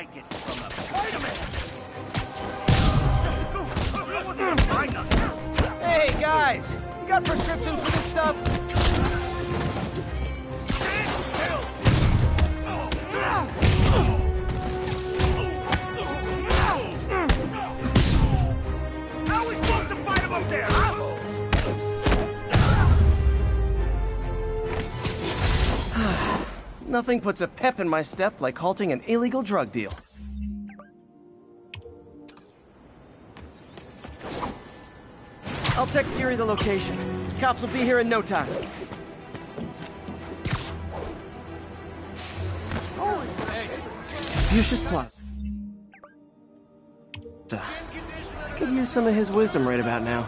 like it from a Spider-Man! Hey, guys! You got prescriptions for this stuff? How are we supposed to fight him up there, huh? Nothing puts a pep in my step like halting an illegal drug deal. I'll text Yuri the location. Cops will be here in no time. Fuchsia's Plaza. I could use some of his wisdom right about now.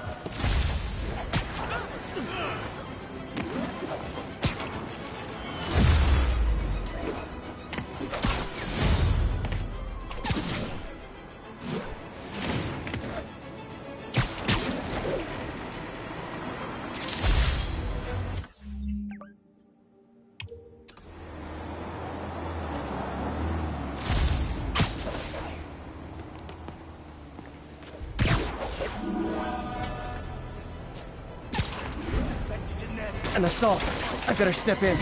An assault. I better step in.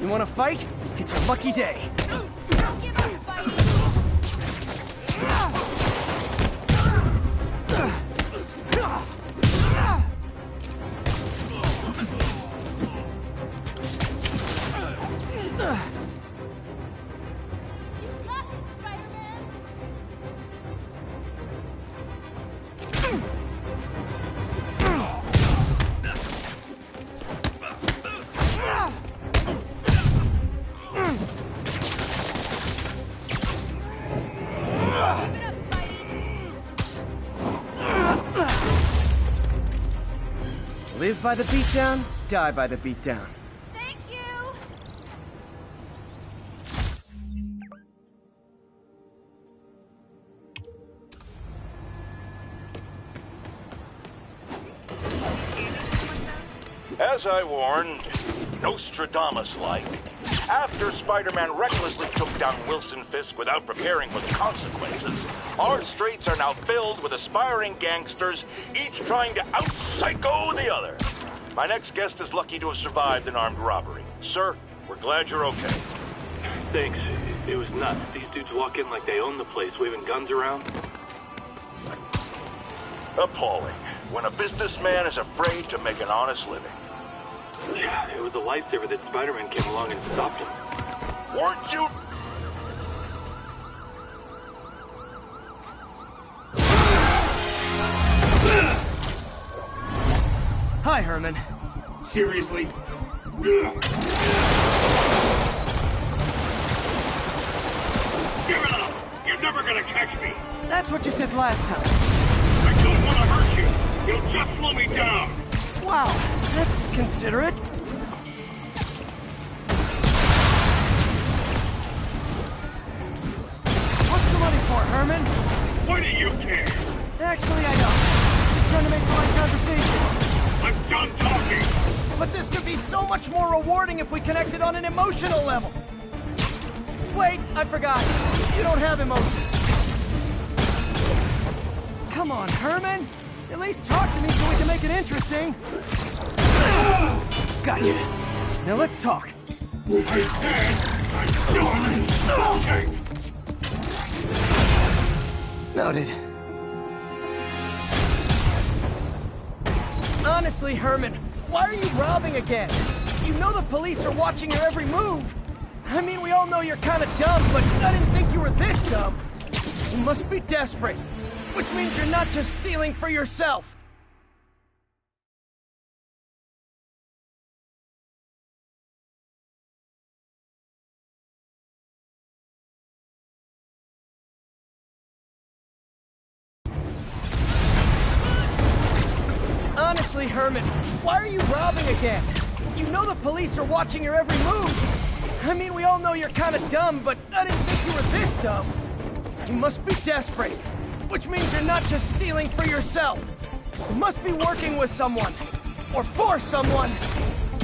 You want to fight? It's your lucky day. Live by the beatdown, die by the beatdown. Thank you! As I warned, Nostradamus-like, after Spider-Man recklessly took down Wilson Fisk without preparing for the consequences, our streets are now filled with aspiring gangsters, each trying to out-psycho the other. My next guest is lucky to have survived an armed robbery. Sir, we're glad you're okay. Thanks. It was nuts. These dudes walk in like they own the place, waving guns around. Appalling. When a businessman is afraid to make an honest living. Yeah, it was a lifesaver that Spider-Man came along and stopped him. Weren't you? Hi, Herman. Seriously? Give it up! You're never gonna catch me! That's what you said last time. I don't want to hurt you! You'll just slow me down! Wow, that's considerate. What's the money for, Herman? Why do you care? Actually, I don't. Just trying to make polite conversation. I'm done talking! But this could be so much more rewarding if we connected on an emotional level. Wait, I forgot. You don't have emotions. Come on, Herman. At least talk to me so we can make it interesting. Gotcha. Now let's talk. I said I'm done talking! Noted. Honestly, Herman, why are you robbing again? You know the police are watching your every move. I mean, we all know you're kind of dumb, but I didn't think you were this dumb. You must be desperate, which means you're not just stealing for yourself. Honestly, Herman, why are you robbing again? You know the police are watching your every move. I mean, we all know you're kind of dumb, but I didn't think you were this dumb. You must be desperate, which means you're not just stealing for yourself. You must be working with someone, or for someone.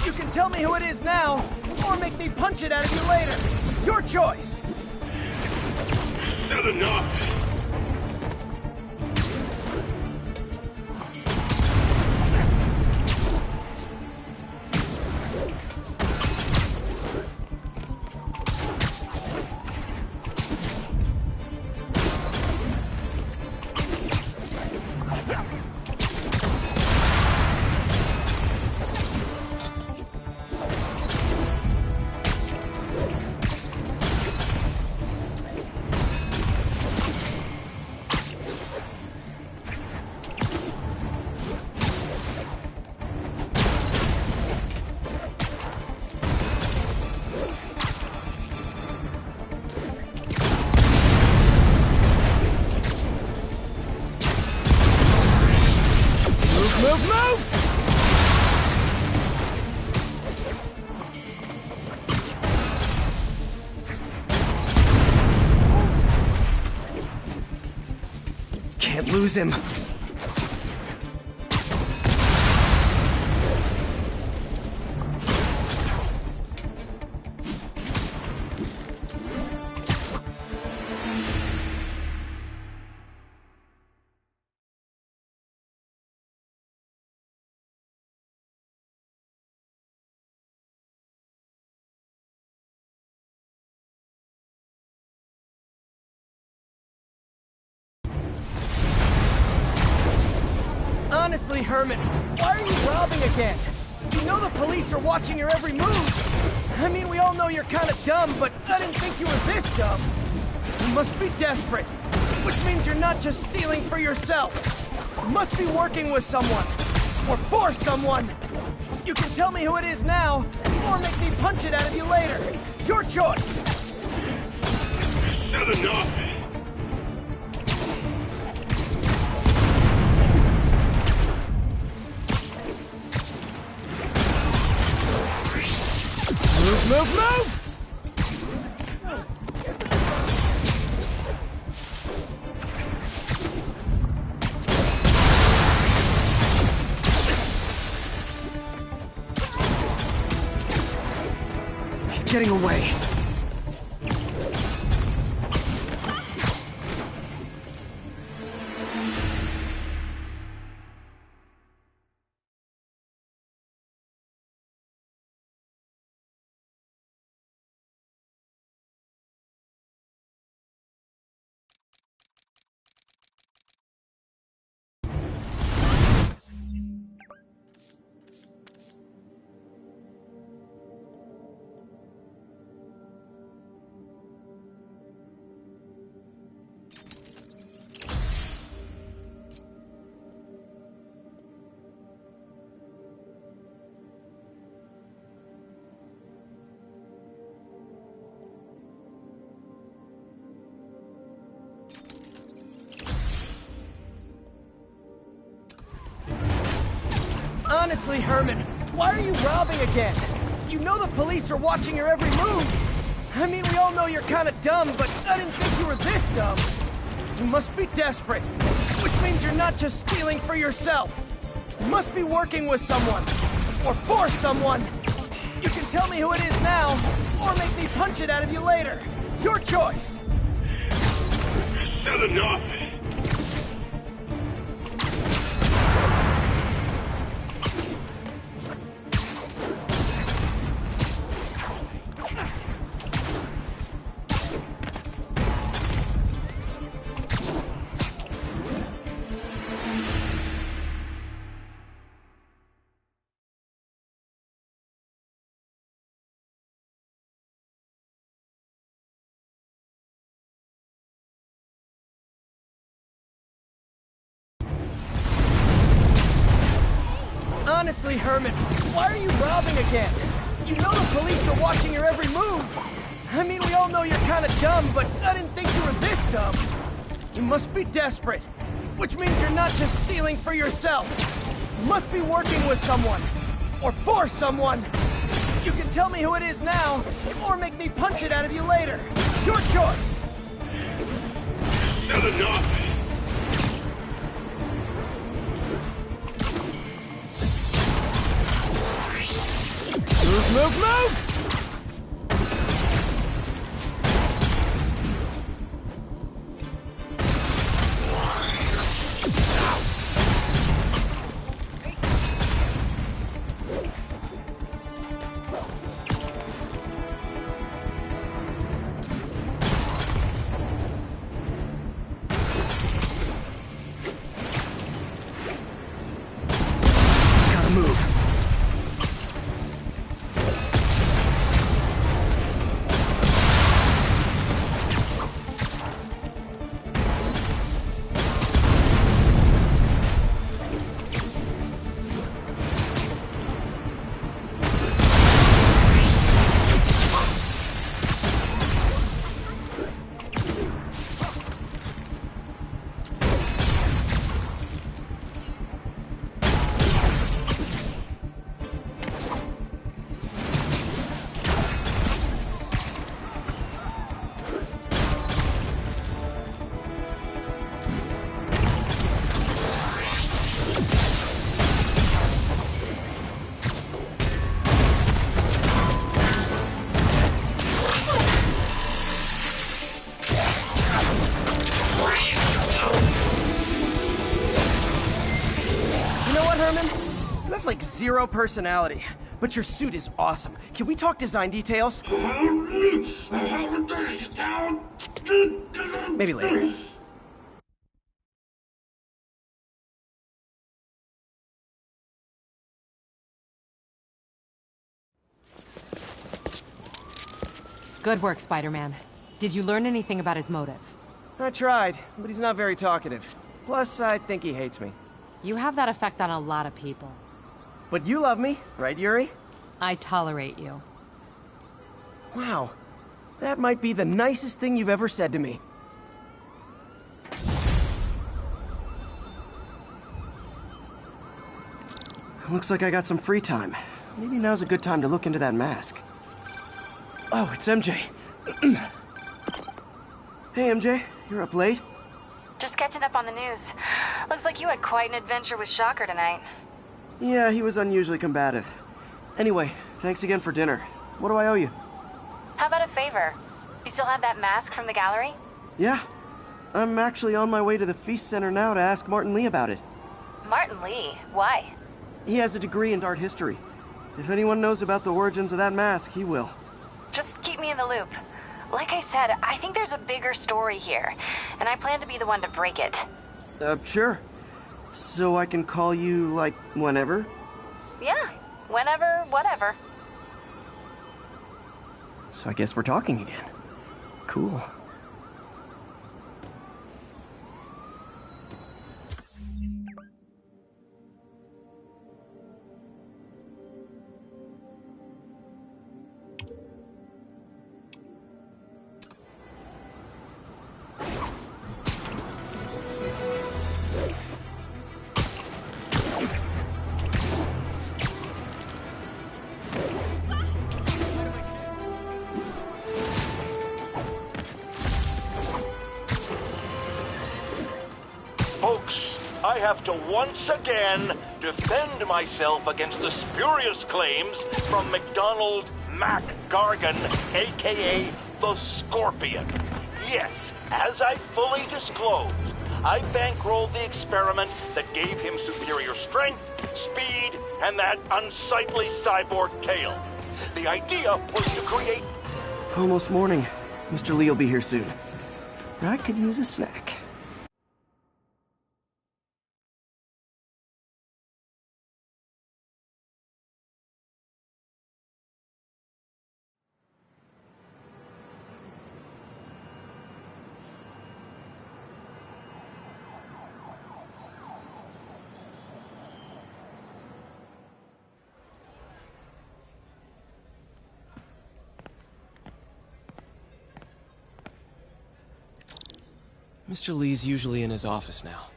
You can tell me who it is now, or make me punch it out of you later. Your choice. Said enough. Move! Can't lose him. Honestly, Herman, why are you robbing again? You know the police are watching your every move. I mean, we all know you're kind of dumb, but I didn't think you were this dumb. You must be desperate, which means you're not just stealing for yourself. You must be working with someone, or for someone. You can tell me who it is now, or make me punch it out of you later. Your choice. Said enough. Move! He's getting away. Honestly, Herman, why are you robbing again? You know the police are watching your every move. I mean, we all know you're kind of dumb, but I didn't think you were this dumb. You must be desperate, which means you're not just stealing for yourself. You must be working with someone, or for someone. You can tell me who it is now, or make me punch it out of you later. Your choice. Said enough. Honestly, Herman, why are you robbing again? You know the police are watching your every move. I mean, we all know you're kind of dumb, but I didn't think you were this dumb. You must be desperate, which means you're not just stealing for yourself. You must be working with someone, or for someone. You can tell me who it is now, or make me punch it out of you later. Your choice. Said enough. Move! have like zero personality, but your suit is awesome. Can we talk design details? Maybe later. Good work, Spider-Man. Did you learn anything about his motive? I tried, but he's not very talkative. Plus, I think he hates me. You have that effect on a lot of people. But you love me, right, Yuri? I tolerate you. Wow. That might be the nicest thing you've ever said to me. Looks like I got some free time. Maybe now's a good time to look into that mask. Oh, it's MJ. Hey, MJ. You're up late? Just catching up on the news. Looks like you had quite an adventure with Shocker tonight. Yeah, he was unusually combative. Anyway, thanks again for dinner. What do I owe you? How about a favor? You still have that mask from the gallery? Yeah. I'm actually on my way to the Feast Center now to ask Martin Lee about it. Martin Lee? Why? He has a degree in art history. If anyone knows about the origins of that mask, he will. Just keep me in the loop. Like I said, I think there's a bigger story here, and I plan to be the one to break it. Sure. So I can call you, like, whenever? Yeah, whenever, whatever. So I guess we're talking again. Cool. Folks, I have to once again defend myself against the spurious claims from McDonald Mac Gargan, aka the Scorpion. Yes, as I fully disclosed, I bankrolled the experiment that gave him superior strength, speed, and that unsightly cyborg tail. The idea was to create... Almost morning. Mr. Lee will be here soon. I could use a snack. Mr. Lee's usually in his office now.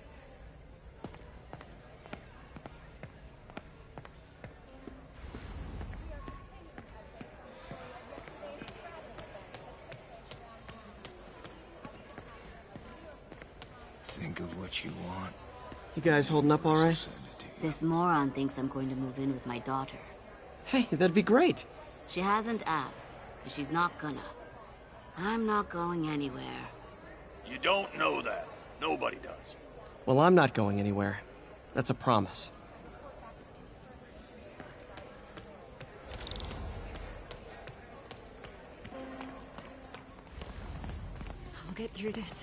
Think of what you want. You guys holding up all right? This moron thinks I'm going to move in with my daughter. Hey, that'd be great. She hasn't asked, but she's not gonna. I'm not going anywhere. You don't know that. Nobody does. Well, I'm not going anywhere. That's a promise. I'll get through this.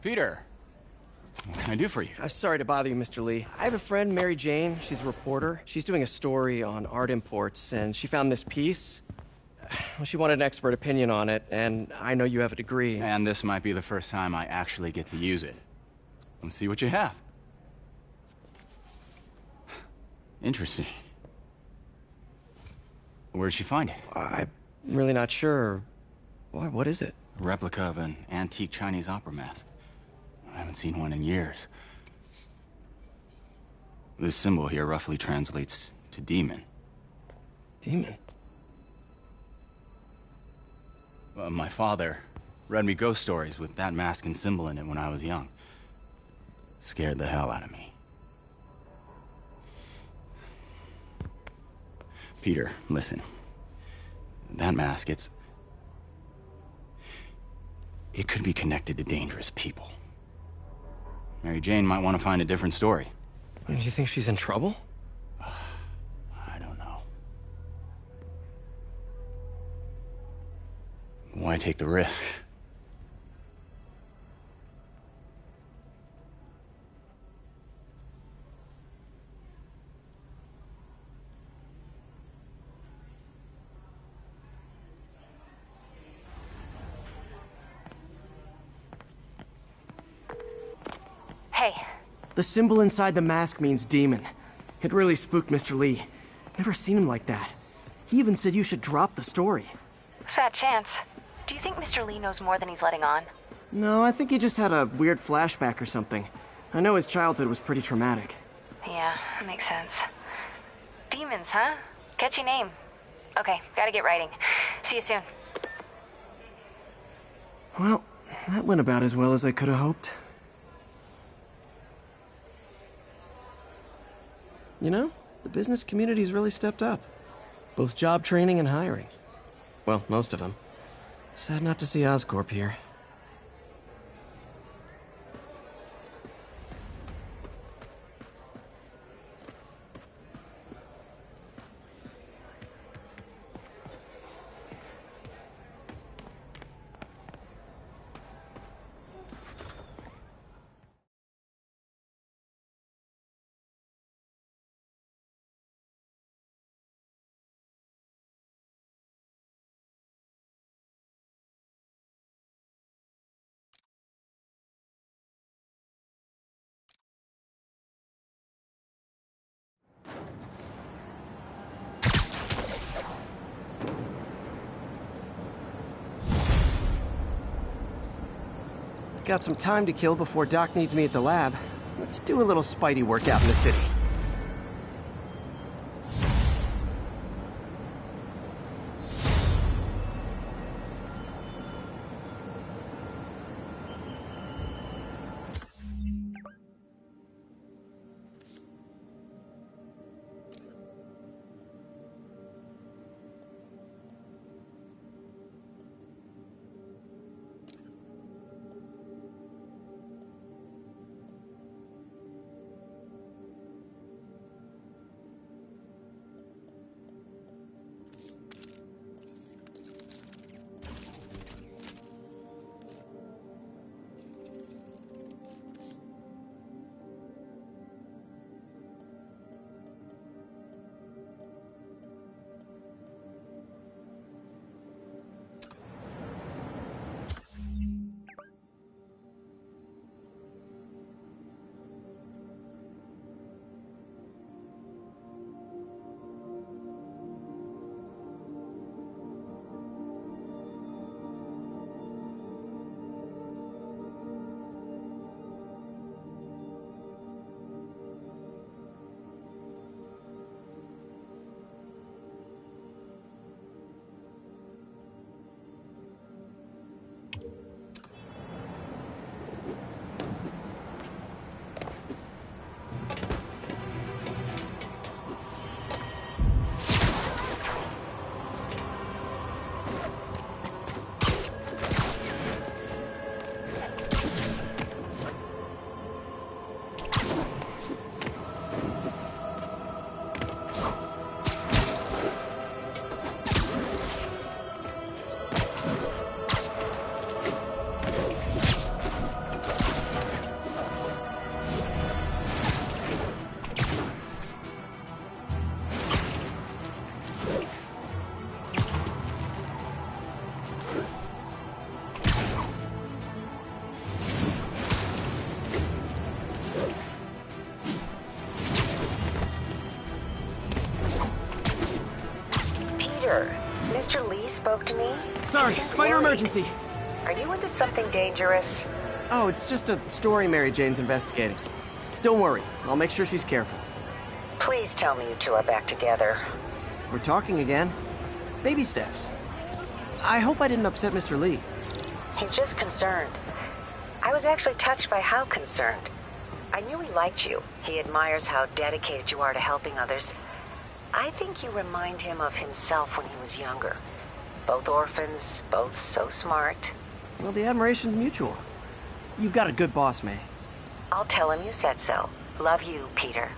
Peter, what can I do for you? Sorry to bother you, Mr. Lee. I have a friend, Mary Jane. She's a reporter. She's doing a story on art imports, and she found this piece. Well, she wanted an expert opinion on it, and I know you have a degree. And this might be the first time I actually get to use it. Let's see what you have. Interesting. Where did she find it? I'm really not sure. Why, what is it? A replica of an antique Chinese opera mask. I haven't seen one in years. This symbol here roughly translates to demon. Demon? My father read me ghost stories with that mask and symbol in it when I was young. Scared the hell out of me. Peter, listen. That mask, it could be connected to dangerous people. Mary Jane might want to find a different story. Do you think she's in trouble? I don't know. Why take the risk? Hey. The symbol inside the mask means demon. It really spooked Mr. Lee. Never seen him like that. He even said you should drop the story. Fat chance. Do you think Mr. Lee knows more than he's letting on? No, I think he just had a weird flashback or something. I know his childhood was pretty traumatic. Yeah, makes sense. Demons, huh? Catchy name. Okay, gotta get writing. See you soon. Well, that went about as well as I could have hoped. You know, the business community's really stepped up. Both job training and hiring. Well, most of them. Sad not to see Oscorp here. Got some time to kill before Doc needs me at the lab. Let's do a little Spidey workout in the city. Mr. Lee spoke to me. Sorry, spider emergency. Are you into something dangerous? Oh, it's just a story Mary Jane's investigating. Don't worry, I'll make sure she's careful. Please tell me you two are back together. We're talking again. Baby steps. I hope I didn't upset Mr. Lee. He's just concerned. I was actually touched by how concerned. I knew he liked you. He admires how dedicated you are to helping others. I think you remind him of himself when he was younger. Both orphans, both so smart. Well, the admiration's mutual. You've got a good boss, May. I'll tell him you said so. Love you, Peter.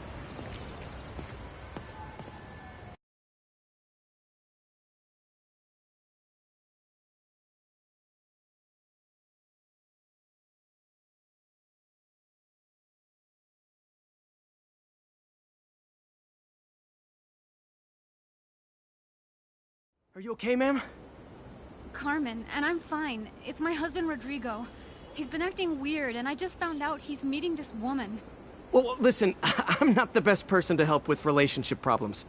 Are you okay, ma'am? Carmen, and I'm fine. It's my husband, Rodrigo. He's been acting weird, and I just found out he's meeting this woman. Well, listen, I'm not the best person to help with relationship problems.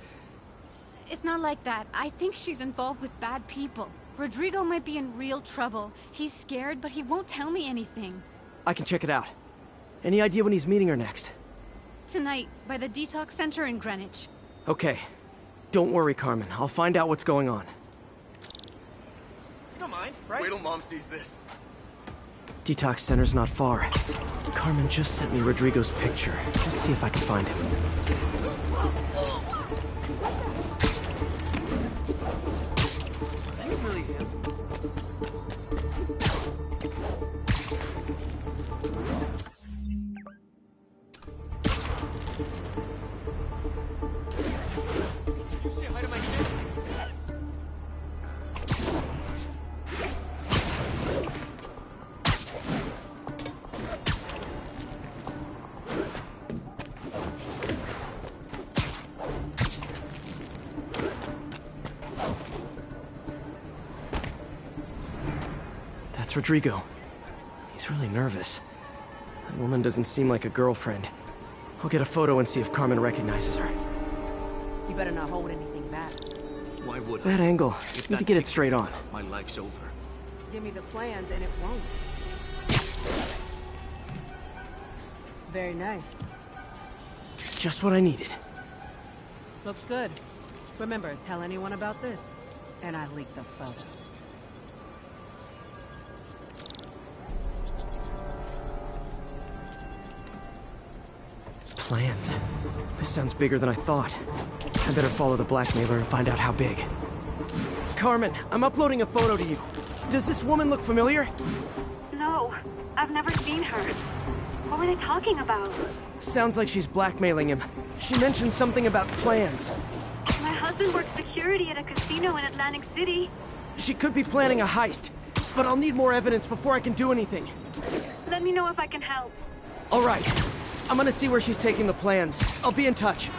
It's not like that. I think she's involved with bad people. Rodrigo might be in real trouble. He's scared, but he won't tell me anything. I can check it out. Any idea when he's meeting her next? Tonight, by the detox center in Greenwich. Okay. Don't worry, Carmen. I'll find out what's going on. You don't mind, right? Wait till Mom sees this. Detox center's not far. Carmen just sent me Rodrigo's picture. Let's see if I can find him. That's Rodrigo. He's really nervous. That woman doesn't seem like a girlfriend. I'll get a photo and see if Carmen recognizes her. You better not hold anything back. Why would I? That angle. Need to get it straight on. My life's over. Give me the plans and it won't. Very nice. Just what I needed. Looks good. Remember, tell anyone about this, and I leak the photo. Plans. This sounds bigger than I thought. I better follow the blackmailer and find out how big. Carmen, I'm uploading a photo to you. Does this woman look familiar? No, I've never seen her. What were they talking about? Sounds like she's blackmailing him. She mentioned something about plans. My husband works security at a casino in Atlantic City. She could be planning a heist, but I'll need more evidence before I can do anything. Let me know if I can help. All right. I'm gonna see where she's taking the plans. I'll be in touch.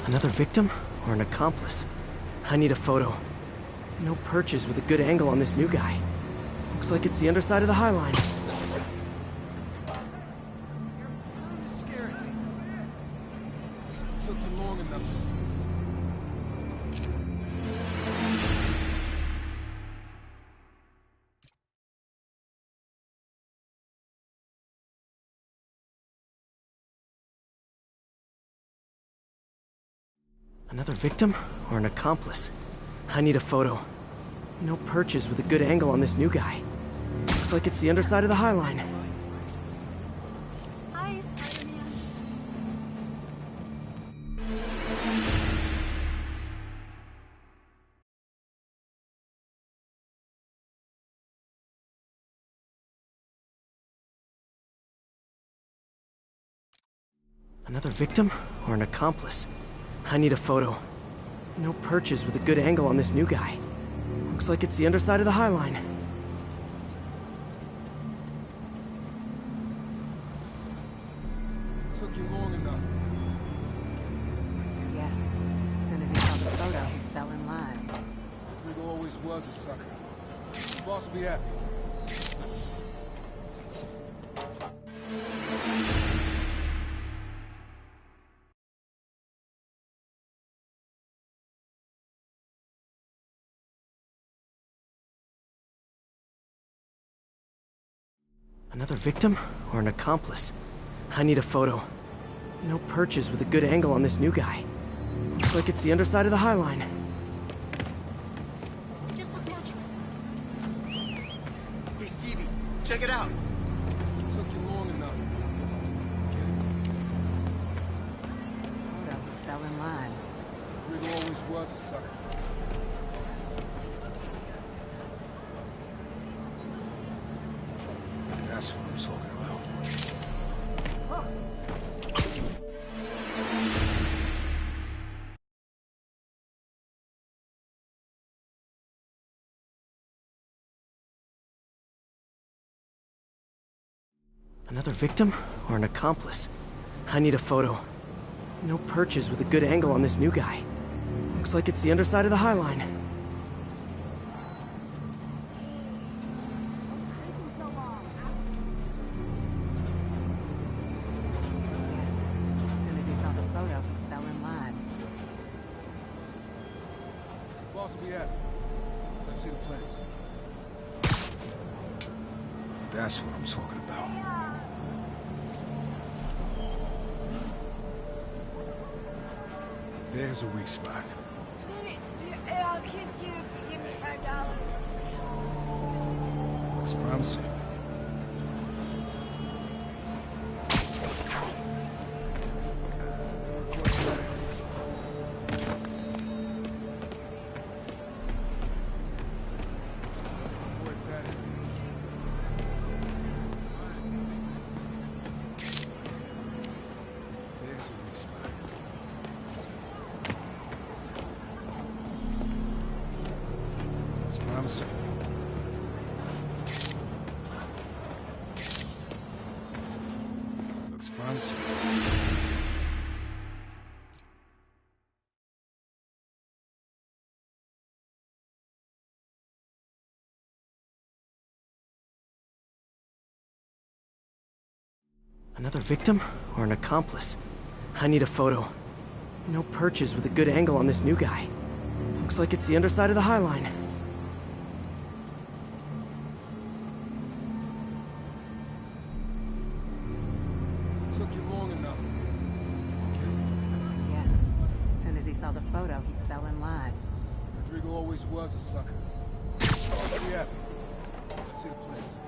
Another victim or an accomplice? I need a photo. No perches with a good angle on this new guy. Looks like it's the underside of the High Line. Took you long enough. Another victim or an accomplice? I need a photo. No perches with a good angle on this new guy. Looks like it's the underside of the High Line. Hi, Spider-Man. Another victim or an accomplice? I need a photo. No perches with a good angle on this new guy. Looks like it's the underside of the High Line. Took you long enough. Yeah. As soon as he saw the photo, he fell in line. Rodrigo always was a sucker. Boss will be happy. Another victim or an accomplice? I need a photo. No perches with a good angle on this new guy. Looks like it's the underside of the High Line. Just look natural. Hey, Stevie, check it out. Took you long enough. That was selling line. Rodrigo always was a sucker. That's what I'm talking about. Another victim or an accomplice? I need a photo. No perches with a good angle on this new guy. Looks like it's the underside of the High Line. As soon as he saw the photo, he fell in line. Boss will be happy. Let's see the plans. That's what I'm talking about. There's a weak spot. I'll kiss you if you give me $5. Looks promising. Promising. Looks promising. Another victim or an accomplice? I need a photo. No perches with a good angle on this new guy. Looks like it's the underside of the High Line. Took you long enough. Yeah. As soon as he saw the photo, he fell in line. Rodrigo always was a sucker. Be happy. Let's see the plans.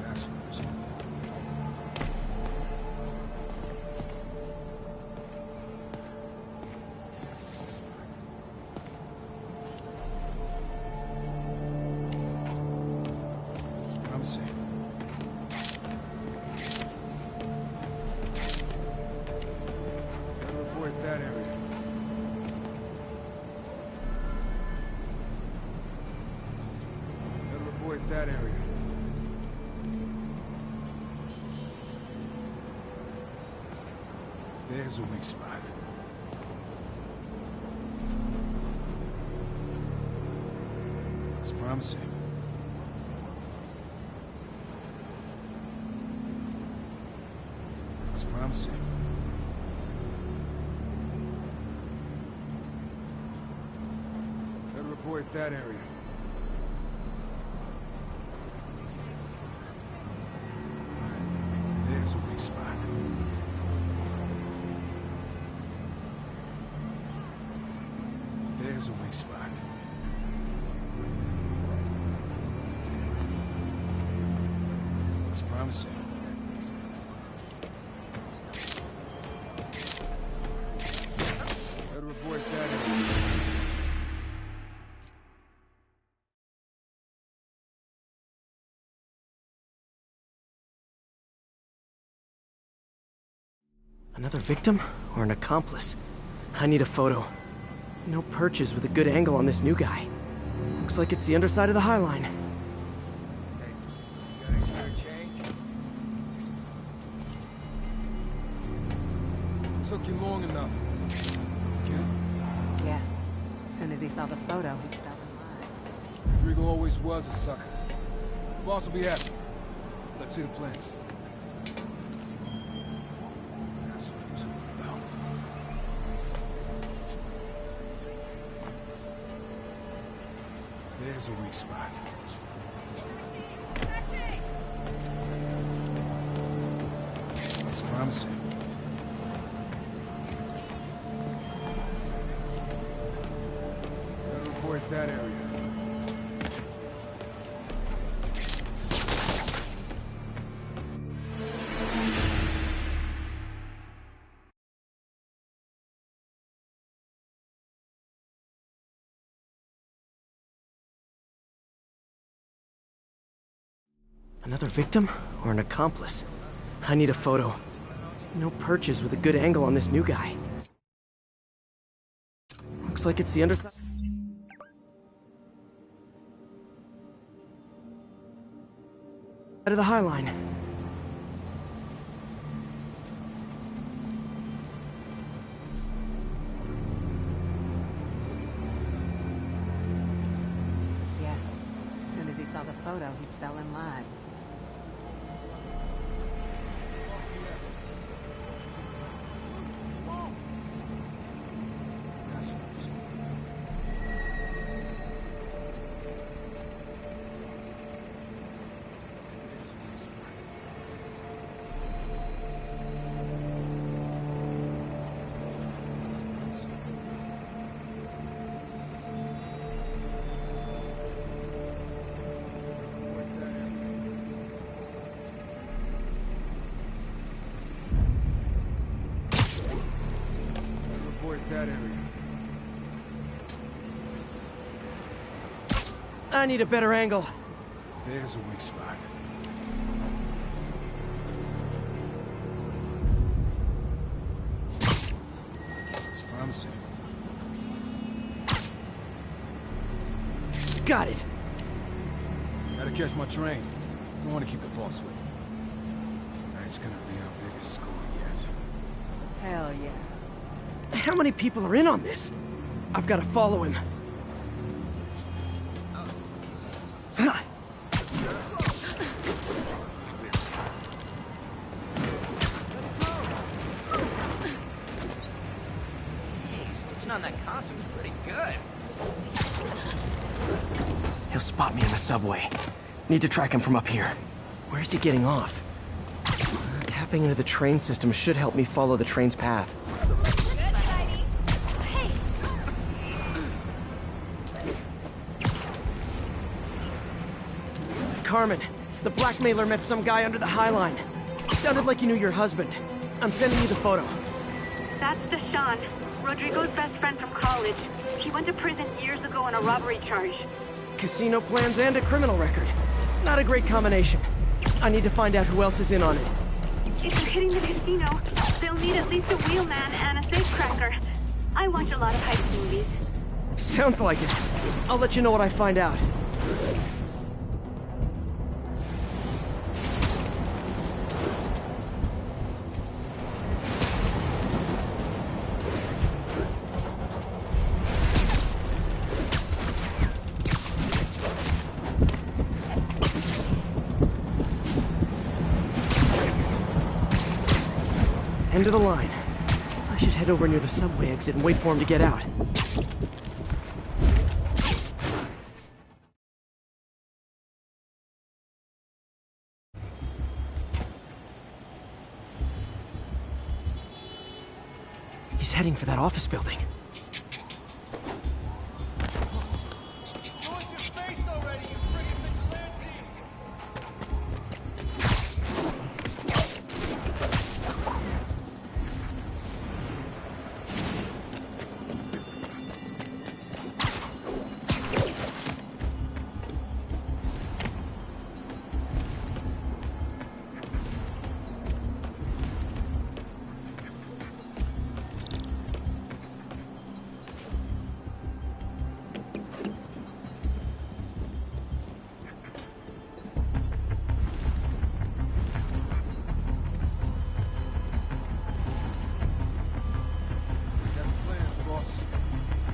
That's what I'm talking about. Promising. Better avoid that area. Better avoid that area. There's a weak spot. Looks promising. Looks promising. Better avoid that area. There's a weak spot. There's a weak spot. Looks promising. Better avoid that area. Another victim or an accomplice? I need a photo. No perches with a good angle on this new guy. Looks like it's the underside of the High Line. Took you long enough. Get it? Yeah. As soon as he saw the photo, he fell in line. Rodrigo always was a sucker. Boss will be happy. Let's see the plans. That's what I'm talking about. There's a weak spot. promising. Gotta avoid that area. Another victim or an accomplice? I need a photo. No perches with a good angle on this new guy. Looks like it's the underside. Out of the High Line. Yeah. As soon as he saw the photo, he fell in line. That area. I need a better angle. There's a weak spot. It's promising. Got it. Gotta catch my train. Don't want to keep the boss with me. Tonight's gonna be our biggest score yet. Hell yeah. How many people are in on this? I've got to follow him. Stitching on that costume is pretty good. He'll spot me in the subway. Need to track him from up here. Where's he getting off? Tapping into the train system should help me follow the train's path. Carmen, the blackmailer met some guy under the High Line. Sounded like he knew your husband. I'm sending you the photo. That's Deshaun, Rodrigo's best friend from college. He went to prison years ago on a robbery charge. Casino plans and a criminal record. Not a great combination. I need to find out who else is in on it. If you're hitting the casino, they'll need at least a wheelman and a safecracker. I watch a lot of heist movies. Sounds like it. I'll let you know what I find out. End of the line. I should head over near the subway exit and wait for him to get out. He's heading for that office building.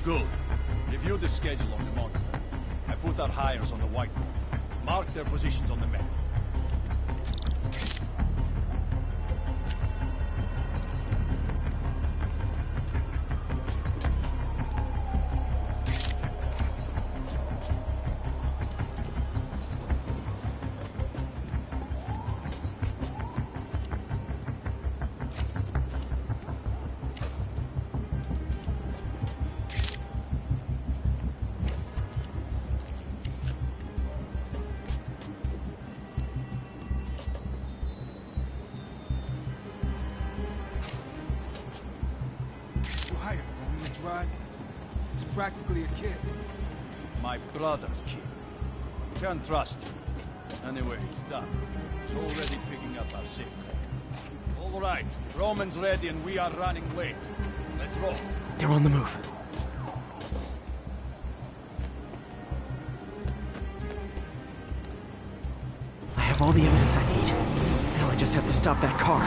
Good. Review the schedule on the monitor. I put out hires on the whiteboard. Mark their positions on the map. right? He's practically a kid. My brother's kid. Can't trust him. Anyway, he's done. He's already picking up our safe crack. All right, Roman's ready and we are running late. Let's roll. They're on the move. I have all the evidence I need. Now I just have to stop that car.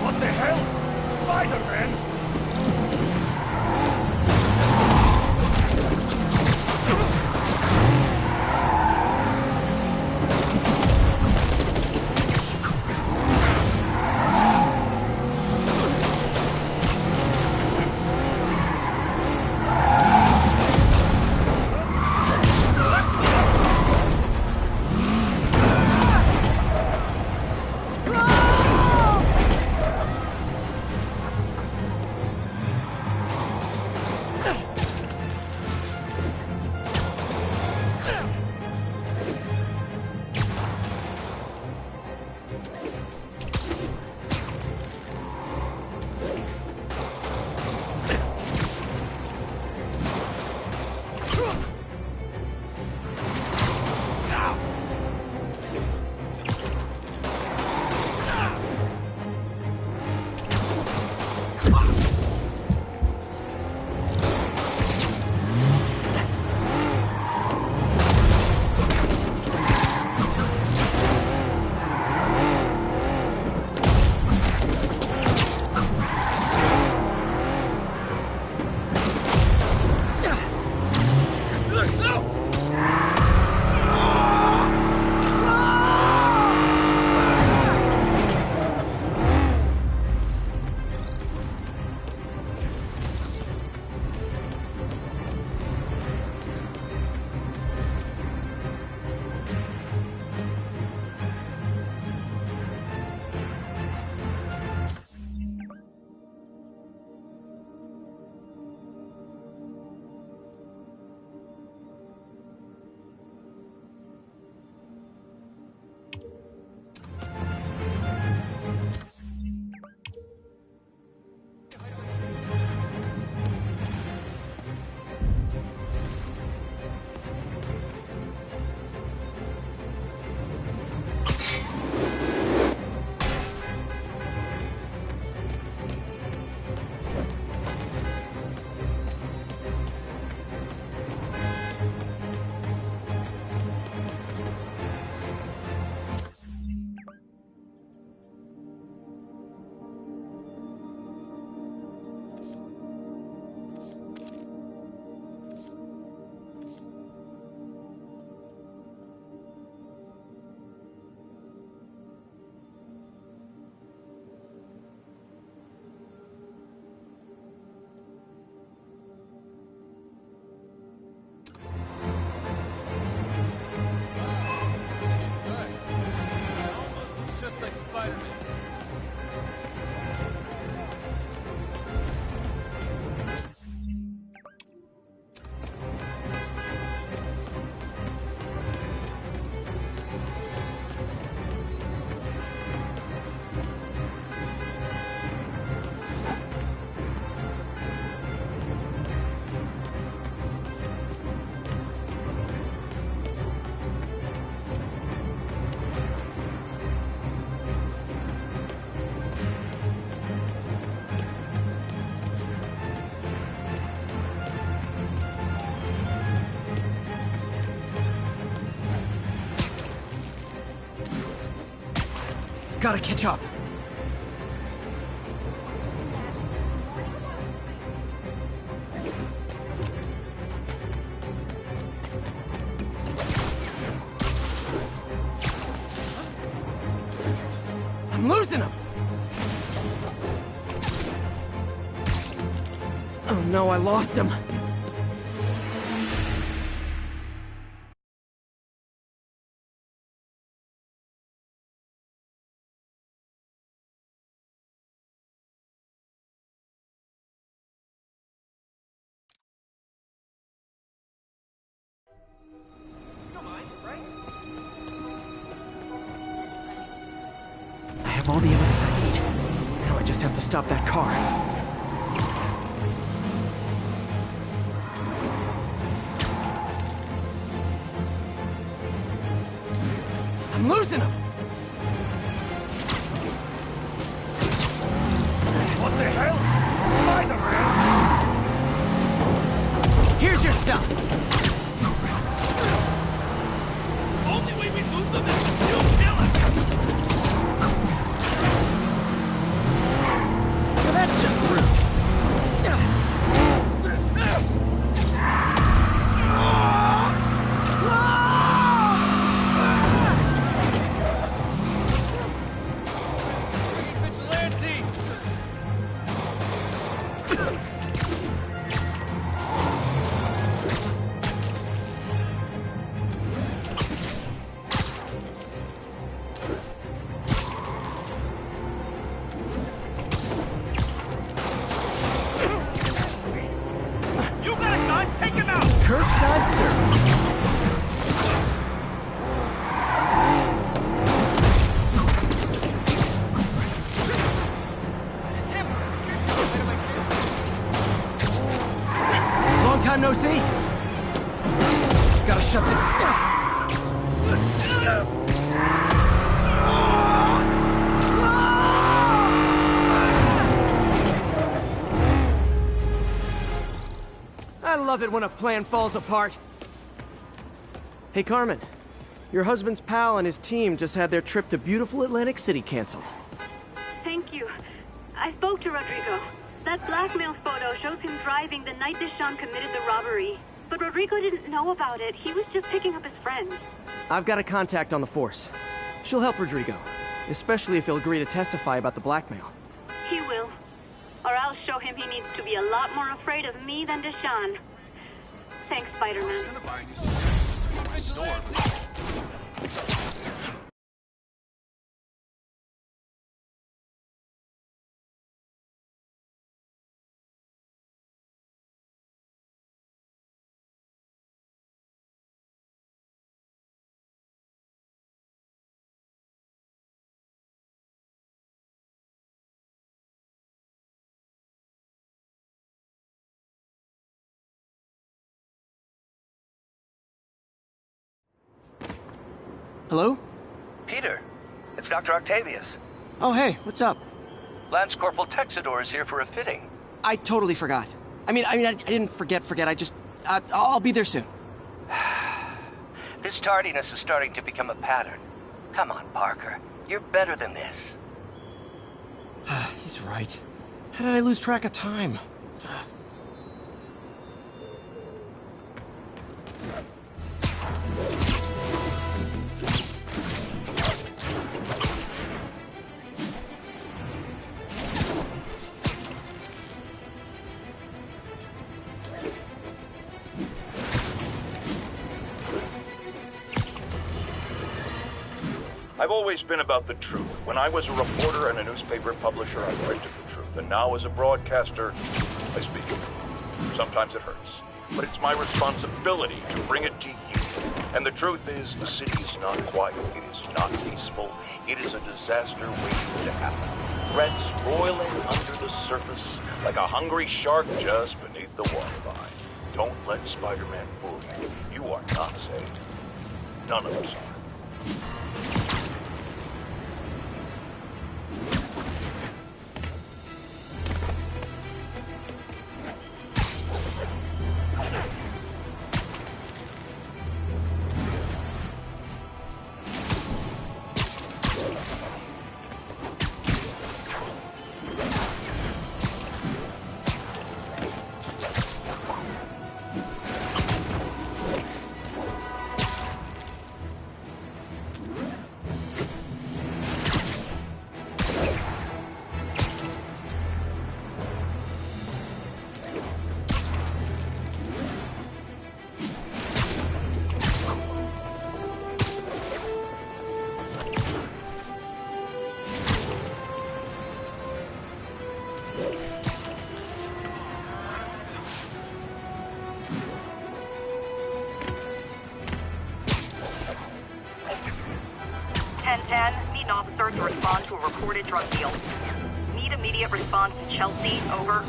What the hell? Spider-Man! Gotta catch up. I'm losing him! Oh no, I lost him. have all the evidence I need. Now I just have to stop that car. I'm losing him! What the hell? Spider-Man! Here's your stuff! Only way we lose them is to kill Dylan! Now that's just rude. Curbside service. Long time no see. Gotta shut the... I love it when a plan falls apart. Hey, Carmen. Your husband's pal and his team just had their trip to beautiful Atlantic City canceled. Thank you. I spoke to Rodrigo. That blackmail photo shows him driving the night Deshawn committed the robbery. But Rodrigo didn't know about it. He was just picking up his friend. I've got a contact on the force. She'll help Rodrigo, especially if he'll agree to testify about the blackmail. He will. Or I'll show him he needs to be a lot more afraid of me than Deshawn. Thanks, Spider-Man. Hello? Peter, it's Dr. Octavius. Oh, hey, what's up? Lance Corporal Texador is here for a fitting. I totally forgot. I didn't forget. I just... I'll be there soon. This tardiness is starting to become a pattern. Come on, Parker. You're better than this. He's right. How did I lose track of time? I've always been about the truth. When I was a reporter and a newspaper publisher, I printed the truth. And now as a broadcaster, I speak it. Sometimes it hurts. But it's my responsibility to bring it to you. And the truth is, the city is not quiet. It is not peaceful. It is a disaster waiting to happen. Threats roiling under the surface like a hungry shark just beneath the waterline. Don't let Spider-Man fool you. You are not safe. None of us are. station officer to respond to a reported drug deal. Need immediate response to Chelsea, over.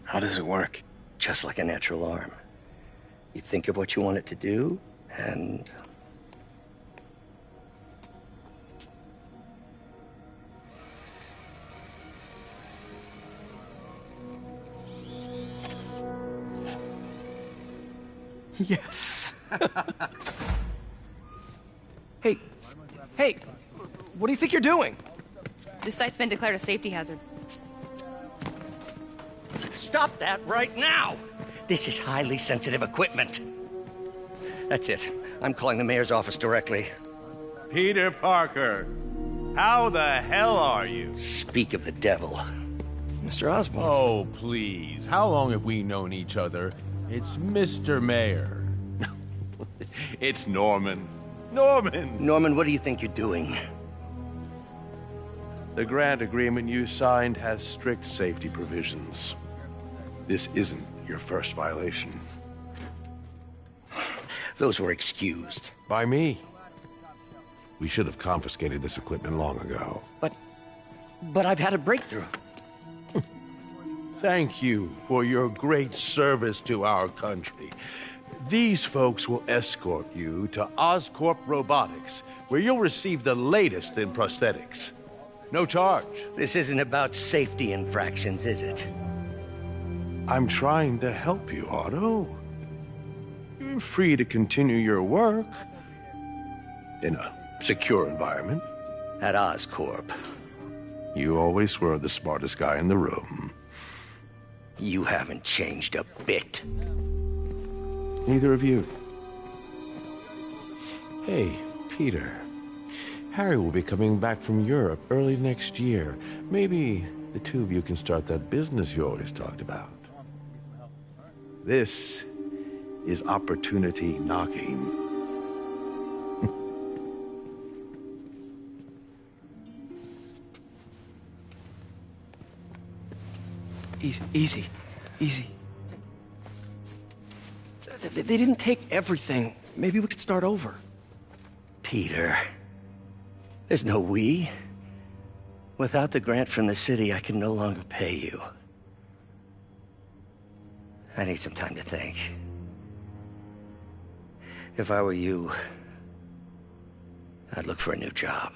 How does it work? Just like a natural arm. You think of what you want it to do, and... Yes. Hey, what do you think you're doing? This site's been declared a safety hazard. Stop that right now! This is highly sensitive equipment. That's it. I'm calling the mayor's office directly. Peter Parker, how the hell are you? Speak of the devil. Mr. Osborn. Oh, please. How long have we known each other? It's Mr. Mayor. It's Norman. Norman! Norman, what do you think you're doing? The grant agreement you signed has strict safety provisions. This isn't your first violation. Those were excused. By me. We should have confiscated this equipment long ago. But I've had a breakthrough. Thank you for your great service to our country. These folks will escort you to Oscorp Robotics, where you'll receive the latest in prosthetics. No charge. This isn't about safety infractions, is it? I'm trying to help you, Otto. You're free to continue your work in a secure environment. At Oscorp. You always were the smartest guy in the room. You haven't changed a bit. Neither of you. Hey, Peter. Harry will be coming back from Europe early next year. Maybe the two of you can start that business you always talked about. This is opportunity knocking. Easy. They didn't take everything. Maybe we could start over. Peter, there's no we. Without the grant from the city, I can no longer pay you. I need some time to think. If I were you, I'd look for a new job.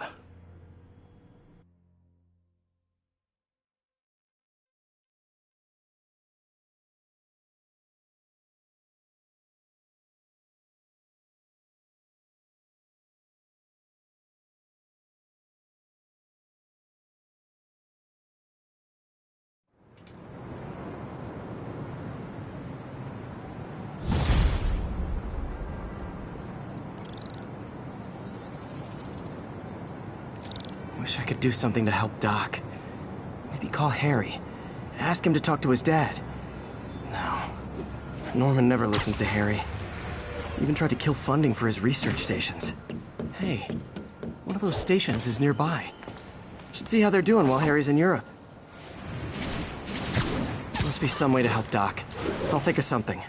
Wish I could do something to help Doc. Maybe call Harry. Ask him to talk to his dad. No. Norman never listens to Harry. He even tried to kill funding for his research stations. Hey, one of those stations is nearby. Should see how they're doing while Harry's in Europe. Must be some way to help Doc. I'll think of something.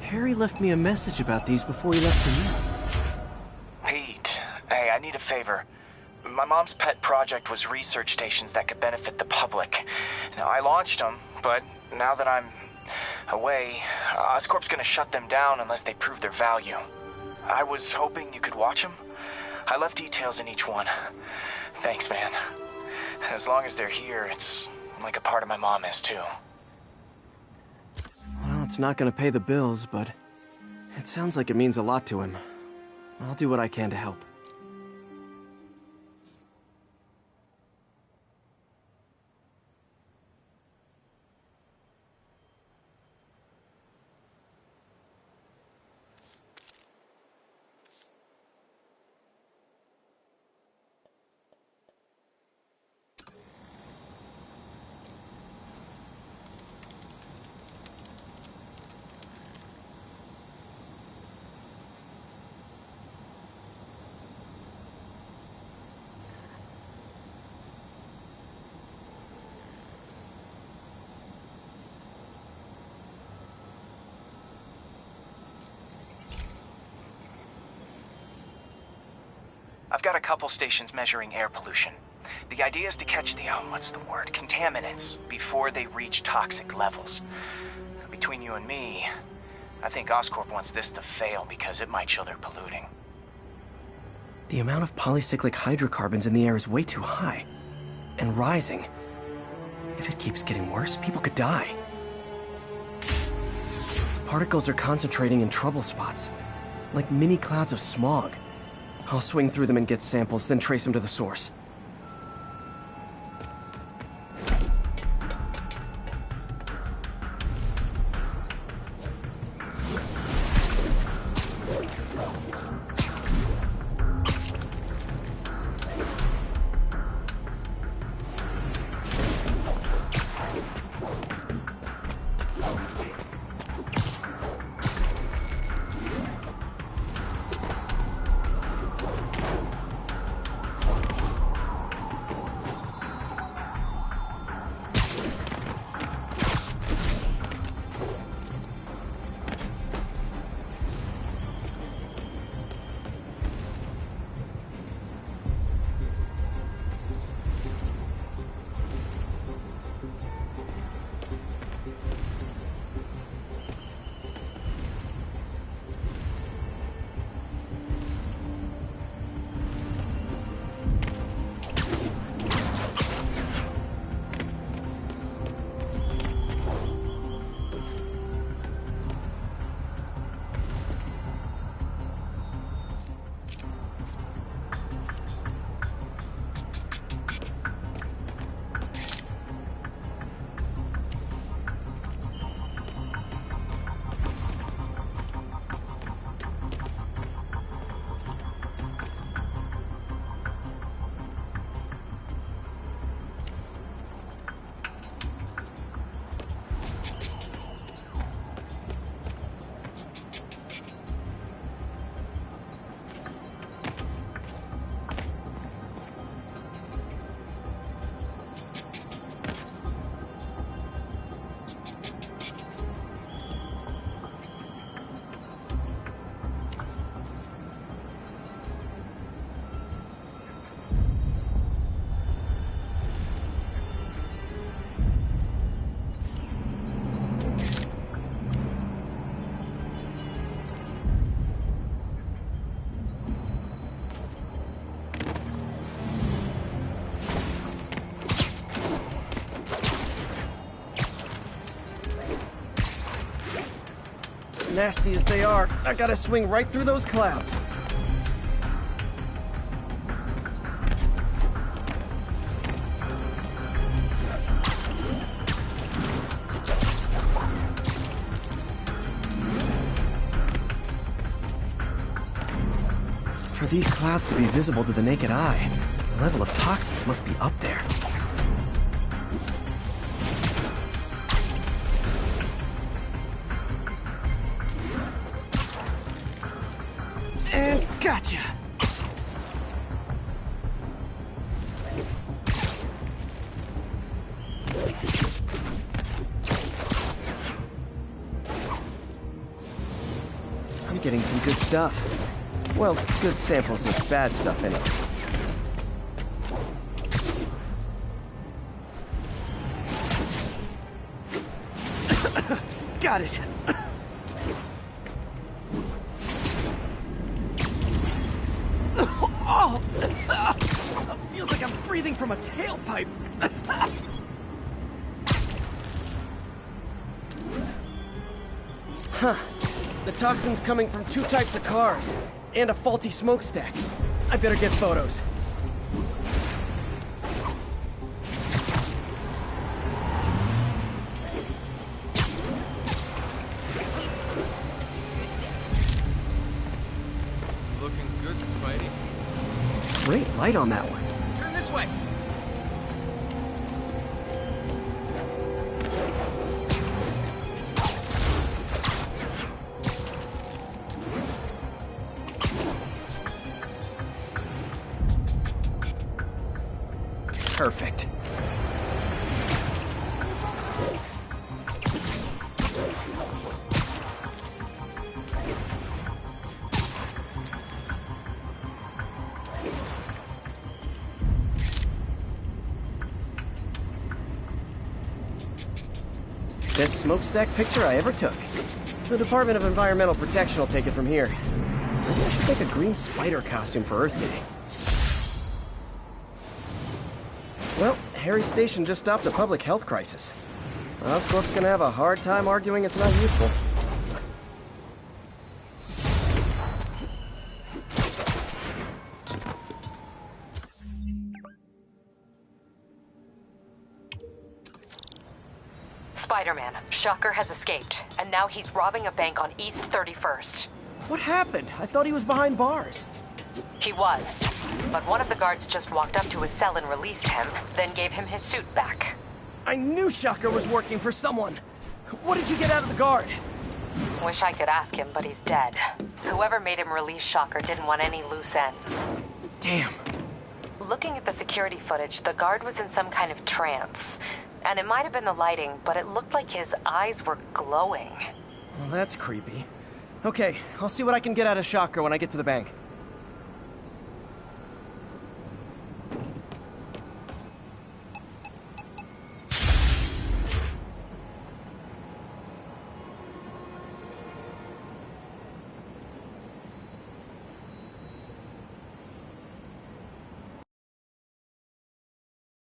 Harry left me a message about these before he left for you. Pete, hey, I need a favor. My mom's pet project was research stations that could benefit the public. Now, I launched them, but now that I'm away, Oscorp's gonna shut them down unless they prove their value. I was hoping you could watch them. I left details in each one. Thanks, man. As long as they're here, it's like a part of my mom is, too. Well, it's not gonna pay the bills, but it sounds like it means a lot to him. I'll do what I can to help. I've got a couple stations measuring air pollution. The idea is to catch the, contaminants before they reach toxic levels. Between you and me, I think Oscorp wants this to fail because it might show they're polluting. The amount of polycyclic hydrocarbons in the air is way too high. And rising. If it keeps getting worse, people could die. Particles are concentrating in trouble spots, like mini clouds of smog. I'll swing through them and get samples, then trace them to the source. Nasty as they are, I gotta swing right through those clouds. For these clouds to be visible to the naked eye, the level of toxins must be up there. And gotcha! I'm getting some good stuff. Well, good samples of bad stuff anyway. Got it. Oh! Feels like I'm breathing from a tailpipe. Huh. The toxin's coming from 2 types of cars, and a faulty smokestack. I better get photos. Looking good, Spidey. Great light on that one. Turn this way. Perfect. Best smokestack picture I ever took. The Department of Environmental Protection will take it from here. Maybe I should make a green spider costume for Earth Day. Well, Harry Station just stopped a public health crisis. Oscorp's gonna have a hard time arguing it's not useful. Spider-Man, Shocker has escaped, and now he's robbing a bank on East 31st. What happened? I thought he was behind bars. He was, but one of the guards just walked up to his cell and released him, then gave him his suit back. I knew Shocker was working for someone. What did you get out of the guard? Wish I could ask him, but he's dead. Whoever made him release Shocker didn't want any loose ends. Damn. Looking at the security footage, the guard was in some kind of trance. And it might have been the lighting, but it looked like his eyes were glowing. Well, that's creepy. Okay, I'll see what I can get out of Shocker when I get to the bank.